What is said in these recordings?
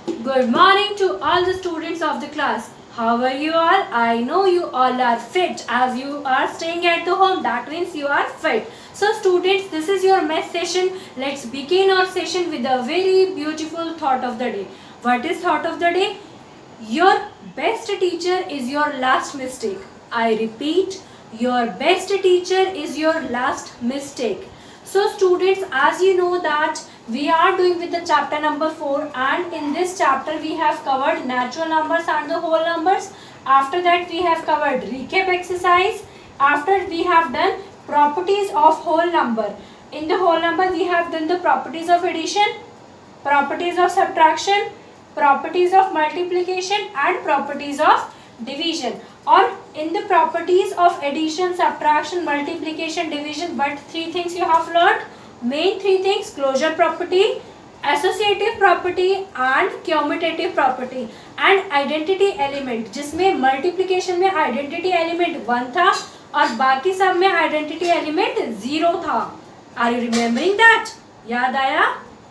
Good morning to all the students of the class. How are you all? I know you all are fit as you are staying at the home. That means you are fit. So students, this is your math session. Let's begin our session with a very beautiful thought of the day. What is thought of the day? Your best teacher is your last mistake. I repeat, your best teacher is your last mistake. So students, as you know that we are doing with the chapter number 4, and in this chapter we have covered natural numbers and the whole numbers. After that we have covered recap exercise. After we have done properties of whole number. In the whole number we have done the properties of addition, properties of subtraction, properties of multiplication and properties of division. Or in the properties of addition, subtraction, multiplication, division, what three things you have learned? Main three things: closure property, associative property and commutative property, and identity element, जिसमें multiplication में identity element 1 था और बाकी सब में identity element 0 था. Are you remembering that? याद आया?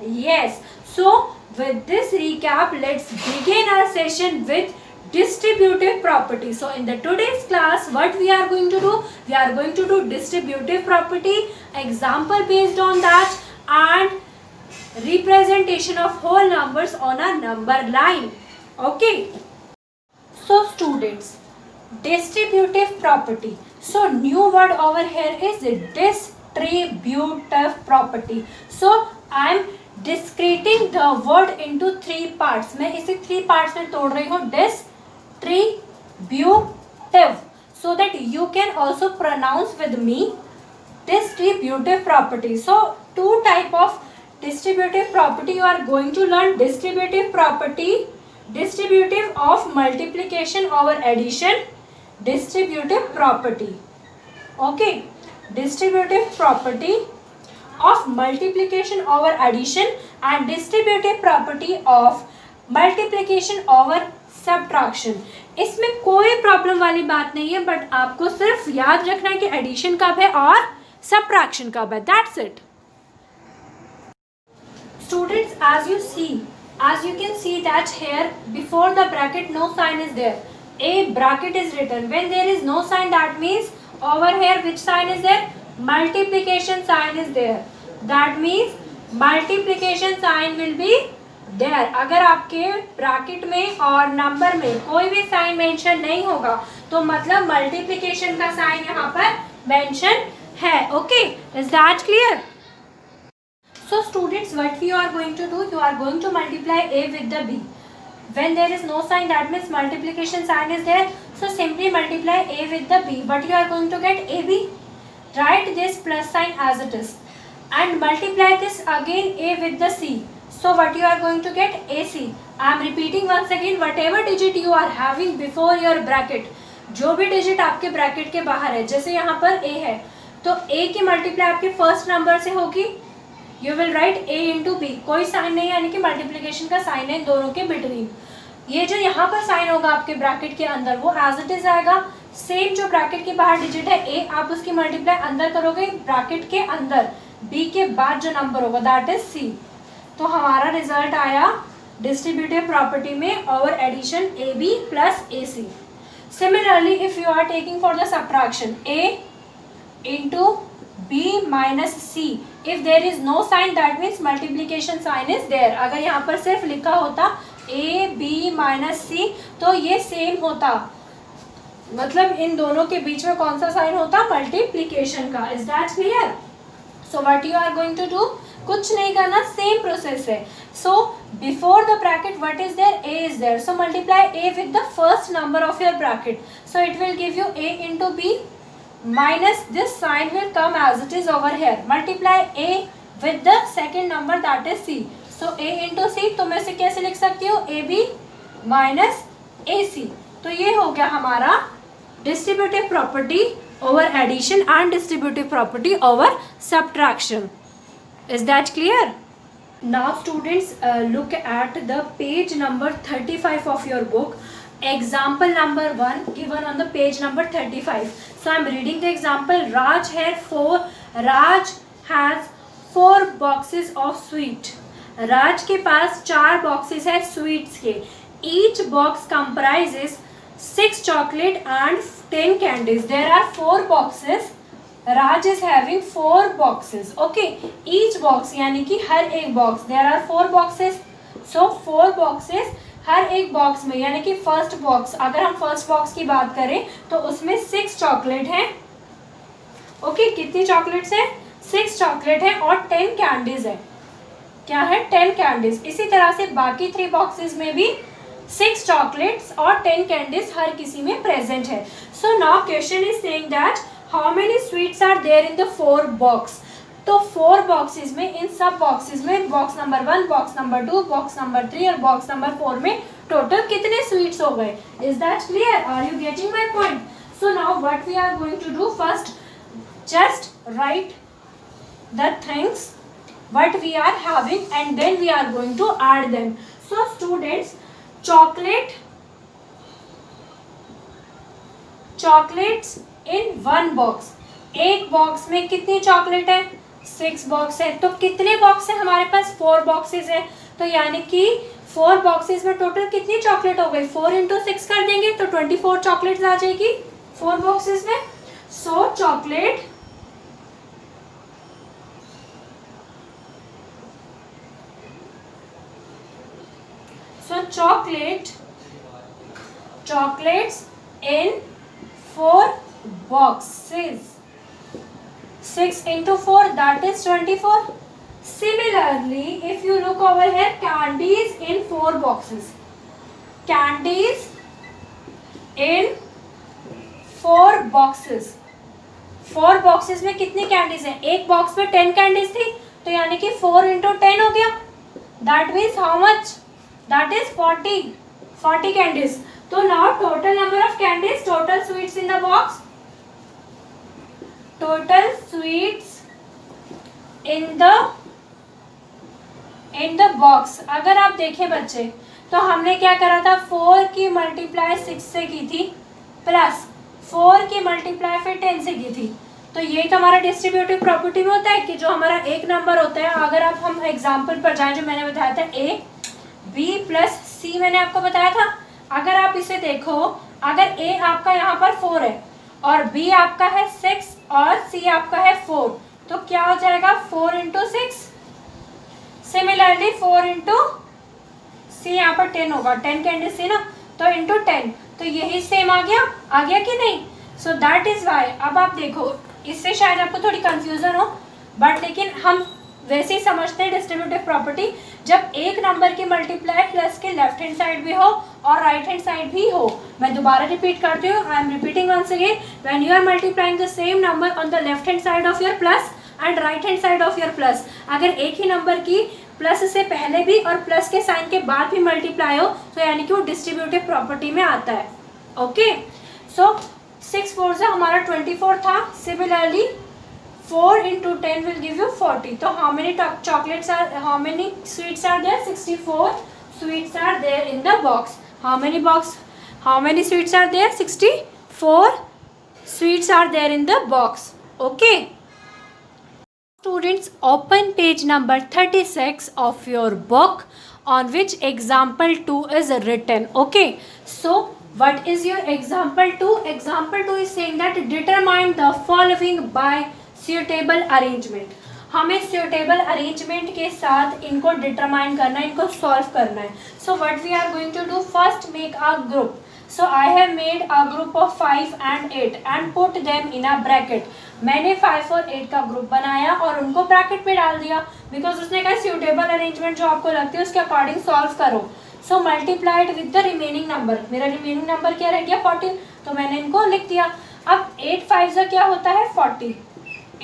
Yes. So with this recap, let's begin our session with distributive property. So in the today's class, what we are going to do? We are going to do distributive property, example based on that, and representation of whole numbers on a number line. Okay. So students, distributive property. So new word over here is distributive property. So I am discreting the word into 3 parts. मैं इसे 3 parts में तोड़ रही हूँ. Distributive, so that you can also pronounce with me. Distributive property. So 2 type of distributive property you are going to learn. Distributive property, distributive of multiplication over addition, distributive property. Okay, distributive property of multiplication over addition and distributive property of multiplication over subtraction. इसमें कोई problem वाली बात नहीं है, but आपको सिर्फ याद रखना है कि एडिशन कब है और सब्ट्रैक्शन कब है. That's it. Students, as you can see that here before the bracket no sign is there. A bracket is written. When there is no sign, that means over here which sign is there? Multiplication sign is there. That means multiplication sign will be there. अगर आपके bracket में और number में कोई भी sign mention नहीं होगा तो मतलब मल्टीप्लिकेशन का साइन यहाँ पर मेंशन है. Okay, is that clear? So students, what you are going to do? You are going to multiply A with the B. When there is no sign, that means multiplication sign is there. So simply multiply A with the B. But you are going to get AB. Write this plus sign as it is. And multiply this again A with the C. So what you are going to get? AC. I am repeating once again. Whatever digit you are having before your bracket, जो भी digit आपके bracket के बाहर है, जैसे यहाँ पर A है तो A की मल्टीप्लाई आपके फर्स्ट नंबर से होगी. You will write A into B. कोई साइन नहीं, यानी कि मल्टीप्लिकेशन का साइन है इन दोनों के बिटवीन. ये जो यहाँ पर साइन होगा आपके ब्रैकेट के अंदर वो एज इट इज आएगा. सेम जो ब्रैकेट के बाहर डिजिट है A, आप उसकी मल्टीप्लाई अंदर करोगे ब्रैकेट के अंदर. B के बाद जो नंबर होगा दैट इज C. तो हमारा रिजल्ट आया डिस्ट्रीब्यूटिव प्रॉपर्टी में over addition AB plus AC. Similarly if you are taking for the subtraction A into B minus C. If there is no sign, that means multiplication sign is there. अगर यहाँ पर सिर्फ लिखा होता A B minus C तो ये same होता, मतलब इन दोनों के बीच में कौन सा साइन होता? मल्टीप्लिकेशन का. Is that clear? So what you are going to do? कुछ नहीं करना, सेम प्रोसेस है. So before the bracket what is there? A is there. So multiply A with the first number of your bracket. So it will give you A into B minus this sign will come as it is over here. Multiply A with the second number that is C. So A into C, तो मैं इसे कैसे लिख सकती हूँ? AB minus AC. तो ये हो गया हमारा distributive property over addition and distributive property over subtraction. Is that clear? Now students, look at the page number 35 of your book. Example number 1 given on the page number 35. So I am reading the example. Raj has 4 boxes of sweet Raj के पास 4 boxes है sweets के. Each box comprises 6 chocolate and 10 candies. There are 4 boxes. Raj is having 4 boxes. Okay, each box यानी कि हर एक बॉक्स. There are 4 boxes. So 4 boxes हर एक बॉक्स में, यानी कि फर्स्ट बॉक्स, अगर हम फर्स्ट बॉक्स की बात करें तो उसमें 6 चॉकलेट हैं. ओके, कितनी चॉकलेट्स हैं? 6 चॉकलेट है और 10 कैंडीज है. क्या है? 10 कैंडीज. इसी तरह से बाकी 3 बॉक्सेस में भी 6 चॉकलेट्स और 10 कैंडीज हर किसी में प्रेजेंट है. So now question is saying that how many sweets are there in the 4 box. तो 4 बॉक्सेस में, इन सब बॉक्सेस में, box number 1, box number 2, box number 3 और बॉक्स नंबर 4 में टोटल कितने स्वीट्स हो गए? Is that clear? Are you getting my point? So now what we are going to do, first just write the things what we are having and then we are going to add them. So students, chocolates in one box. एक बॉक्स में कितनी chocolate है? 6 box है. तो कितने box है हमारे पास? 4 बॉक्सेस है. तो यानी कि 4 बॉक्सेस में टोटल कितनी चॉकलेट हो गई? 4 into 6 कर देंगे तो 24 चॉकलेट्स आ जाएगी 4 बॉक्सेस में. सो chocolates in 4 boxes. 6 into 4, that is 24. Similarly, if you look over here, candies in 4 boxes. Candies in 4 boxes. 4 boxes में कितनी कैंडीज हैं? एक बॉक्स में 10 कैंडीज थी, तो यानी कि 4 into 10 हो गया. That means how much? That is 40 candies. So now total number of candies, total sweets in the box, total sweets in the box. अगर आप देखें बच्चे, तो हमने क्या करा था? 4 की मल्टीप्लाई 6 से की थी, प्लस 4 की मल्टीप्लाई फिर 10 से की थी. तो ये तो हमारा डिस्ट्रीब्यूटिव प्रॉपर्टी में होता है कि जो हमारा एक नंबर होता है, अगर आप हम एग्जाम्पल पर जाएं, जो मैंने बताया था A B प्लस C मैंने आपको बताया था. अगर आप इसे देखो, अगर A आपका यहाँ पर 4 है और B आपका है 6 और C आपका है 4, तो क्या हो जाएगा? 4 into 6. सिमिलरली 4 into C यहाँ पर 10 होगा, 10 कैंडीज थी ना, तो into 10, तो यही सेम आ गया कि नहीं? So that is why. अब आप देखो, इससे शायद आपको थोड़ी कंफ्यूजन हो, बट लेकिन हम वैसे ही समझते हैं डिस्ट्रीब्यूटिव प्रॉपर्टी. जब एक नंबर की मल्टीप्लाई प्लस के लेफ्ट हैंड साइड भी हो और राइट हैंड साइड भी हो. मैं दोबारा रिपीट करती हूँ, I am repeating once again. When you are multiplying the same number on the left hand side of your plus and right hand side of your plus, अगर एक ही number की plus से पहले भी और प्लस के साइन के बाद भी मल्टीप्लाई हो, तो यानी कि वो डिस्ट्रीब्यूटिव प्रॉपर्टी में आता है. ओके, सो 6 4 से हमारा 24 था. Similarly 4 into 10 will give you 40. So how many chocolates are, how many sweets are there? 64 sweets are there in the box. How many sweets are there? 64 sweets are there in the box. Okay. Students, open page number 36 of your book on which example 2 is written. Okay. So what is your example 2? Example 2 is saying that determine the following by suitable arrangement. हमें suitable arrangement के साथ इनको determine करना है, इनको solve करना है. So what we are going to do, first make a group. So I have made a group of 5 and 8 and put them in a bracket. मैंने 5 और 8 का ग्रुप बनाया और उनको ब्रैकेट में डाल दिया, बिकॉज उसने कहा suitable arrangement जो आपको लगती है उसके अकॉर्डिंग सॉल्व करो. So multiplied with the remaining number. मेरा रिमेनिंग नंबर क्या रह गया? 14. तो मैंने इनको लिख दिया. अब 8 5 का क्या होता है? 40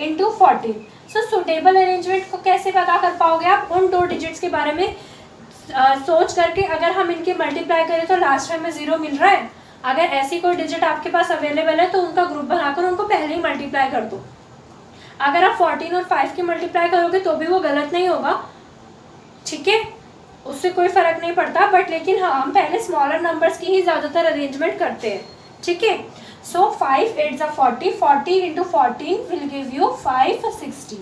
into 14. सो सुटेबल अरेंजमेंट को कैसे पता कर पाओगे आप? उन 2 डिजिट्स के बारे में सोच करके, अगर हम इनके मल्टीप्लाई करें तो लास्ट में हमें 0 मिल रहा है. अगर ऐसी कोई डिजिट आपके पास अवेलेबल है तो उनका ग्रुप बनाकर उनको पहले ही मल्टीप्लाई कर दो. अगर आप 14 और 5 की मल्टीप्लाई करोगे तो भी वो गलत नहीं होगा, ठीक है, उससे कोई फ़र्क नहीं पड़ता. बट लेकिन हाँ, हम पहले स्मॉलर नंबर्स की ही ज़्यादातर अरेंजमेंट करते हैं, ठीक है. So 5 8s are 40. 40 into 14 will give you 560.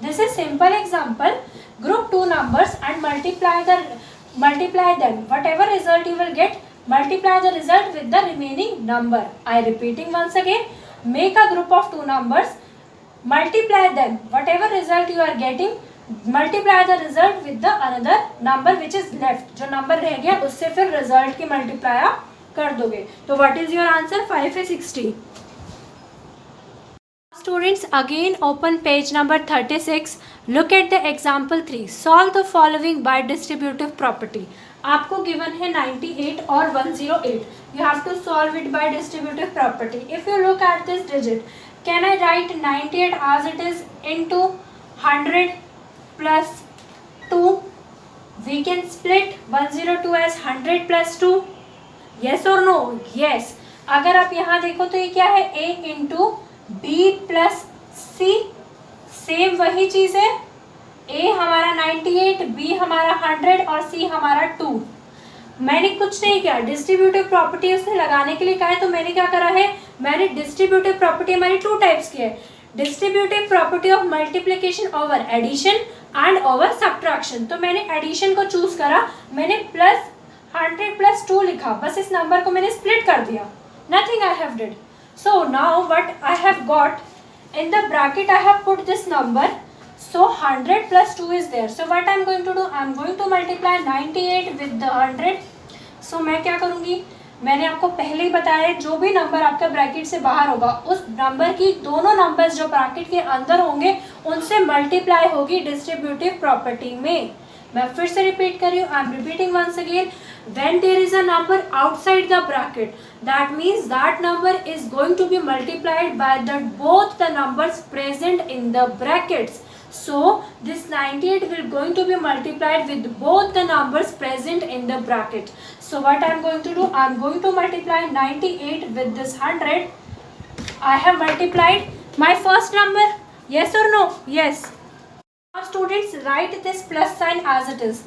This is simple example. group two numbers and multiply them. Whatever result you will get, multiply the result with the remaining number. I repeating once again. Make a group of two numbers, multiply them. Whatever result you are getting, multiply the result with the another number which is left. जो number रह गया उससे फिर result की multiply आप कर दोगे. तो what is your answer? 5 is 60. Students, again open page number 36. Look at the example 3. Solve the following by distributive property. आपको given है 98 और 108. You have to solve it by distributive property. If you look at this digit, can I write 98 as it is into 100 plus 2? We can split 102 as 100 plus 2. Yes or no? Yes. अगर आप यहाँ देखो तो ये क्या है? A into B plus C. Same वही चीज है. A हमारा 98, B हमारा 100 और C हमारा 2. मैंने कुछ नहीं किया, डिस्ट्रीब्यूटिव प्रॉपर्टी उसने लगाने के लिए कहा है, तो मैंने क्या करा है, मैंने डिस्ट्रीब्यूटिव प्रॉपर्टी हमारी टू टाइप्स की है. Distributive property of multiplication over addition and over subtraction. तो मैंने एडिशन को चूज करा, मैंने प्लस 100 प्लस 2 लिखा, बस इस नंबर को मैंने स्प्लिट कर दिया. Nothing I have did. So now what I have got in the bracket, I have put this number. So 100 plus 2 is there. So what I am going to do? I am going to multiply 98 with the 100. So मैं क्या करूँगी? मैंने आपको पहले ही बताया है, जो भी नंबर आपका ब्रैकेट से बाहर होगा उस नंबर की दोनों नंबर्स जो ब्रैकेट के अंदर होंगे उनसे मल्टीप्लाई होगी डिस्ट्रीब्यूटिव प्रॉपर्टी में. मैं फिर से रिपीट कर रही हूँ. I am repeating once again. When there is a number outside the bracket, that means that number is going to be multiplied by both the numbers present in the brackets. So this 98 will going to be multiplied with both the numbers present in the bracket. So what I am going to do? I am going to multiply 98 with this 100. I have multiplied my first number. Yes or no? Yes. Now students, write this plus sign as it is.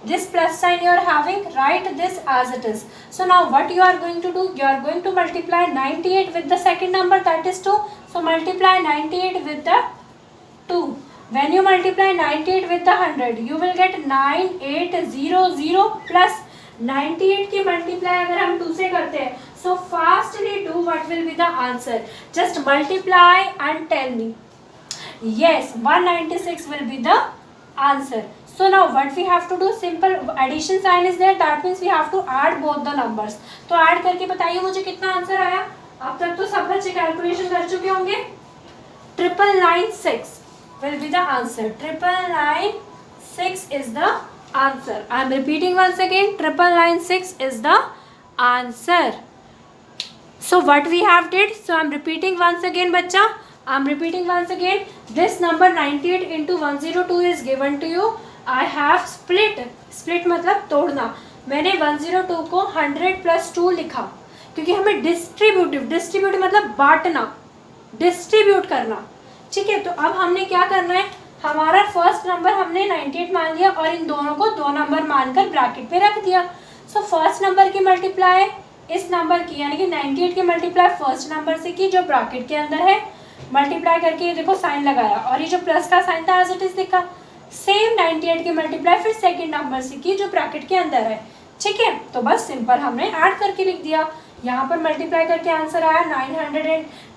This plus sign you are having, write this as it is. So now what you are going to do? You are going to multiply 98 with the second number, that is 2. So multiply 98 with the 2. When you multiply 98 with the 100, you will get 9800 plus 98 की multiply अगर हम 2 से करते हैं, so fastly do what will be the answer. Just multiply and tell me. Yes, 196 will be the answer. So now what we have to do? Simple addition sign is there. That means we have to add both the numbers. तो add करके बताइए मुझे कितना answer आया. अब तक तो सब बच्चे कैलकुलेशन कर चुके होंगे. 9996 will be the answer. 9996 is the answer. I am repeating once again. 9996 is the answer. So what we have did? So I am repeating once again, बच्चा. I am repeating once again. This number 98 into 102 is given to you. I have split मतलब तोड़ना. मैंने 102 को 100 plus 2 लिखा क्योंकि हमें distributive मतलब बांटना, डिस्ट्रीब्यूट करना. ठीक है, तो अब हमने क्या करना है, हमारा फर्स्ट नंबर हमने 98 मान लिया और इन दोनों को 2 नंबर मानकर ब्रैकेट पे रख दिया. सो फर्स्ट नंबर की मल्टीप्लाई इस नंबर की यानी कि 98 की मल्टीप्लाई फर्स्ट नंबर से की जो ब्रैकेट के अंदर है. मल्टीप्लाई करके देखो साइन लगाया और ये जो प्लस का साइन था एज इट इज लिखा. सेम 98 की मल्टीप्लाई फिर सेकंड नंबर से की जो ब्रैकेट के अंदर है. ठीक है, तो बस सिंपल हमने ऐड करके लिख दिया. यहाँ पर मल्टीप्लाई करके आंसर आया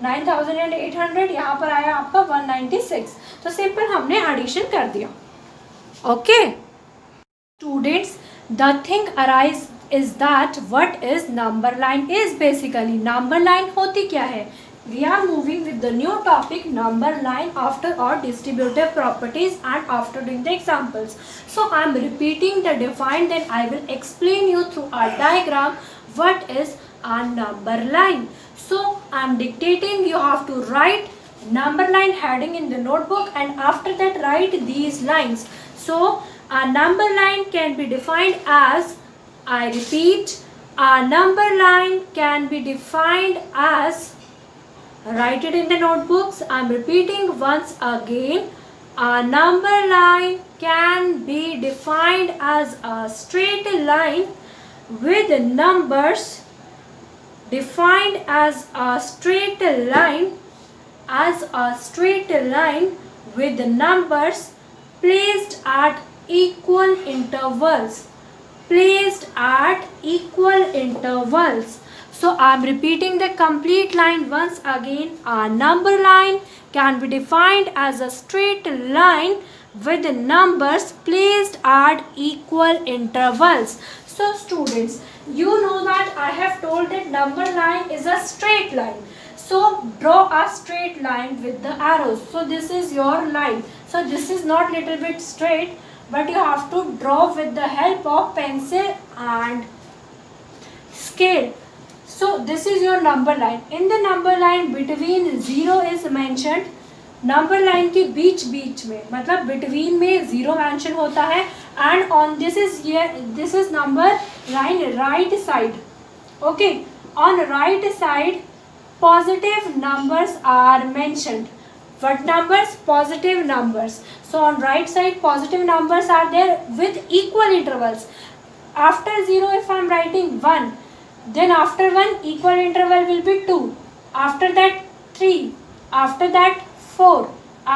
9800. यहाँ पर आया आपका 196. तो सिंपल हमने एडिशन कर दिया. Okay students, the thing arise is that what is number line is basically. Number line होती क्या है? We are moving with the new topic number line after our distributive properties and after doing the examples. So I am repeating the defined, then I will explain you through a diagram what is a number line. So I am dictating, you have to write number line heading in the notebook and after that write these lines. So a number line can be defined as, I repeat, a number line can be defined as, write it in the notebooks. I am repeating once again. A number line can be defined as a straight line with numbers defined as a straight line with numbers placed at equal intervals. Placed at equal intervals. So I am repeating the complete line once again. A number line can be defined as a straight line with numbers placed at equal intervals. So students, you know that I have told that number line is a straight line. So draw a straight line with the arrows. So this is your line. So this is not little bit straight, but you have to draw with the help of pencil and scale. So this is your number line. In the number line between 0 is mentioned. Number line के बीच बीच में मतलब between में 0 mention होता है. And on this is number line right side. Okay, on right side positive numbers are mentioned. What numbers? Positive numbers. So on right side positive numbers are there with equal intervals. After 0 if I am writing 1, then after 1 equal interval will be 2, after that 3, after that 4,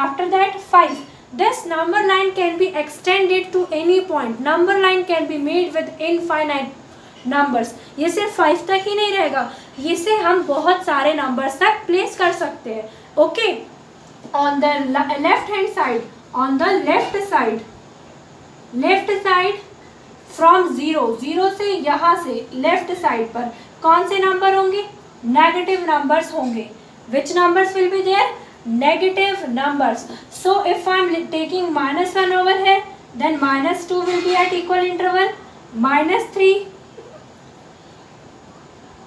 after that 5. This number line can be extended to any point. Number line can be made with infinite numbers. ये सिर्फ 5 तक ही नहीं रहेगा, इसे हम बहुत सारे numbers तक प्लेस कर सकते हैं. Okay, on the left hand side, on the left side from 0 से यहाँ से लेफ्ट साइड पर कौन से नंबर होंगे? नेगेटिव नंबर्स होंगे. Which numbers will be there? Negative numbers. So if I am taking -1 over here, then -2 will be at equal interval, -3,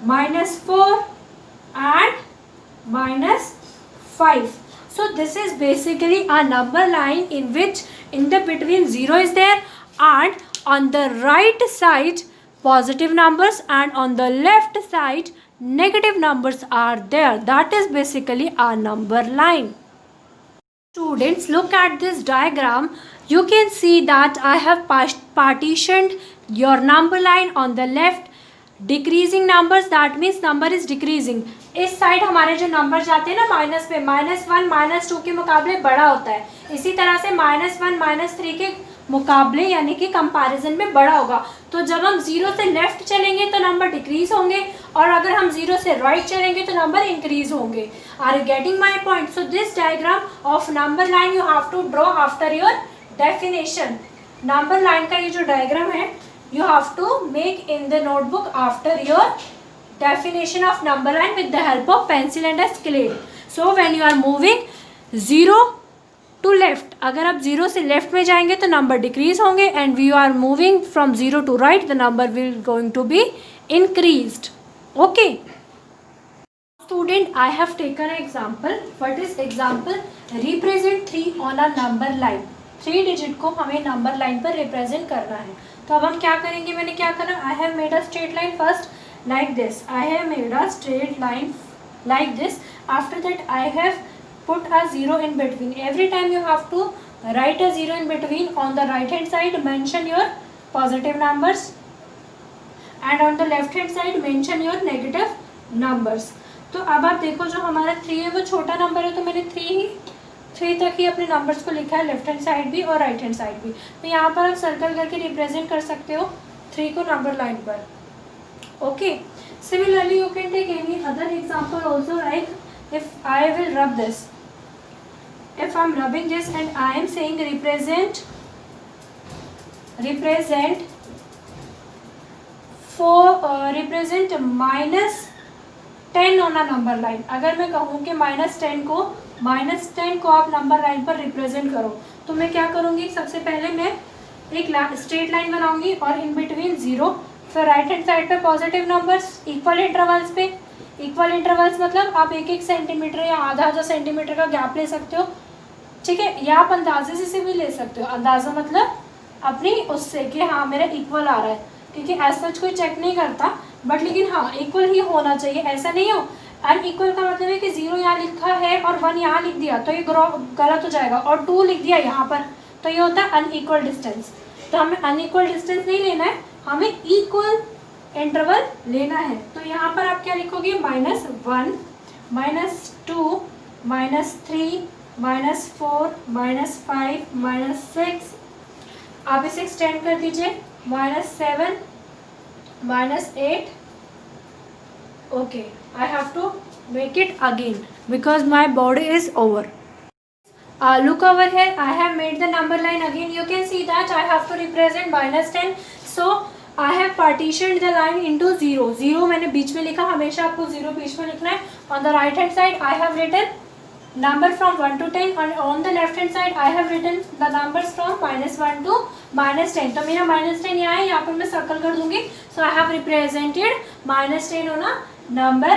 -4 and -5. So this is basically a number line in which in the between 0 is there, and on the right side positive numbers and on the left side negative numbers are there. That is basically a number line. Students, look at this diagram. You can see that I have partitioned your number line on the left. Decreasing numbers, that means number is decreasing. इस side हमारे जो number जाते हैं ना minus पे, -1 -2 के मुकाबले बड़ा होता है. इसी तरह से -1 -3 के मुकाबले यानी कि कंपैरिजन में बड़ा होगा. तो जब हम 0 से लेफ्ट चलेंगे तो नंबर डिक्रीज होंगे, और अगर हम 0 से राइट चलेंगे तो नंबर इंक्रीज होंगे. Are you getting my point? So this diagram of number line you have to draw after your definition. Number line का ये जो डायग्राम है you have to make in the notebook after your definition of number line with the help of pencil and a scale. So when you are moving 0 to left, अगर आप 0 से left में जाएंगे तो नंबर डिक्रीज होंगे, and we are moving from 0 to right the number will going to be increased. Okay student, I have taken an example. What is example? Represent 3 on a number line. 3 digit को हमें number line पर represent करना है. तो अब हम क्या करेंगे? मैंने क्या करा? I have made a straight line first like this. I have made a straight line like this. After that I have put a 0 in between. Every time you have to write a 0 in between. On the right hand side mention your positive numbers, and on the left hand side mention your negative numbers. तो अब आप देखो जो हमारा 3 है वो छोटा number है, तो मैंने 3 तक ही अपने नंबर्स को लिखा है, लेफ्ट हैंड साइड भी और राइट हैंड साइड भी. तो यहाँ पर आप सर्कल करके रिप्रेजेंट कर सकते हो 3 को नंबर लाइन पर. Okay, similarly you can take any other example also. Like if I will rub this, if I am rubbing this and I am saying represent -10 on a number line. अगर मैं कहूँ कि -10 को आप number line पर represent करो, तो मैं क्या करूँगी? सबसे पहले मैं एक स्ट्रेट लाइन बनाऊंगी और इन बिटवीन 0, फिर राइट हैंड साइड पे पॉजिटिव नंबर्स इक्वल इंटरवल्स पे. इक्वल इंटरवल्स मतलब आप 1-1 सेंटीमीटर या आधा सेंटीमीटर का गैप ले सकते हो. ठीक है, या आप अंदाजे से भी ले सकते हो. अंदाज़ा मतलब अपनी उससे कि हाँ मेरा इक्वल आ रहा है, क्योंकि ऐसा कोई चेक नहीं करता, बट लेकिन हाँ इक्वल ही होना चाहिए. ऐसा नहीं हो अनइक्वल का मतलब है कि 0 यहाँ लिखा है और 1 यहाँ लिख दिया तो ये गलत हो जाएगा, और 2 लिख दिया यहाँ पर तो ये होता है अनइक्वल डिस्टेंस. तो हमें अनइक्वल डिस्टेंस नहीं लेना है, हमें इक्वल इंटरवल लेना है. तो यहाँ पर आप क्या लिखोगे? -1, -2, -3, -4 -5 -6, आप इसे एक्सटेंड कर दीजिए, -7 -8. Okay, I have to make it again because my body is over. Look over here, I have made the number line again. You can see that I have to represent -10. So I have partitioned the line into 0. 0 मैंने बीच में लिखा, हमेशा आपको 0 बीच में लिखना है. On the right hand side I have written number from 1 to 10 and on the left hand side I have written the numbers from -1 to -10. तो मेरा -10 यहाँ है, यहाँ पर मैं सर्कल कर दूंगी. So I have represented -10 on a number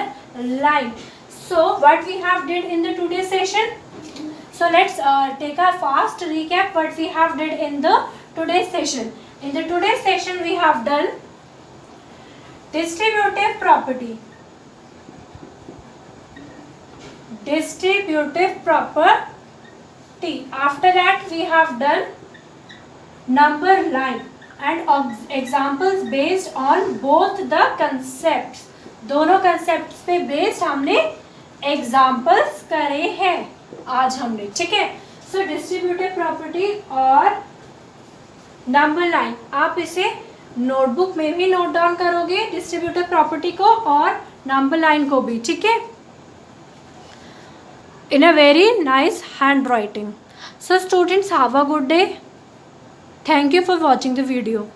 line. So what we have did in the today's session. So let's take a fast recap what we have did in the today's session. In the today's session we have done distributive property. Distributive property. After that we have done number line and examples based on both the concepts. दोनों concepts पे based हमने examples करे हैं आज हमने, ठीक है. So distributive property और नंबर लाइन, आप इसे नोटबुक में भी नोट डाउन करोगे, डिस्ट्रीब्यूटिव प्रॉपर्टी को और नंबर लाइन को भी, ठीक है, in a very nice handwriting. So students, have a good day. Thank you for watching the video.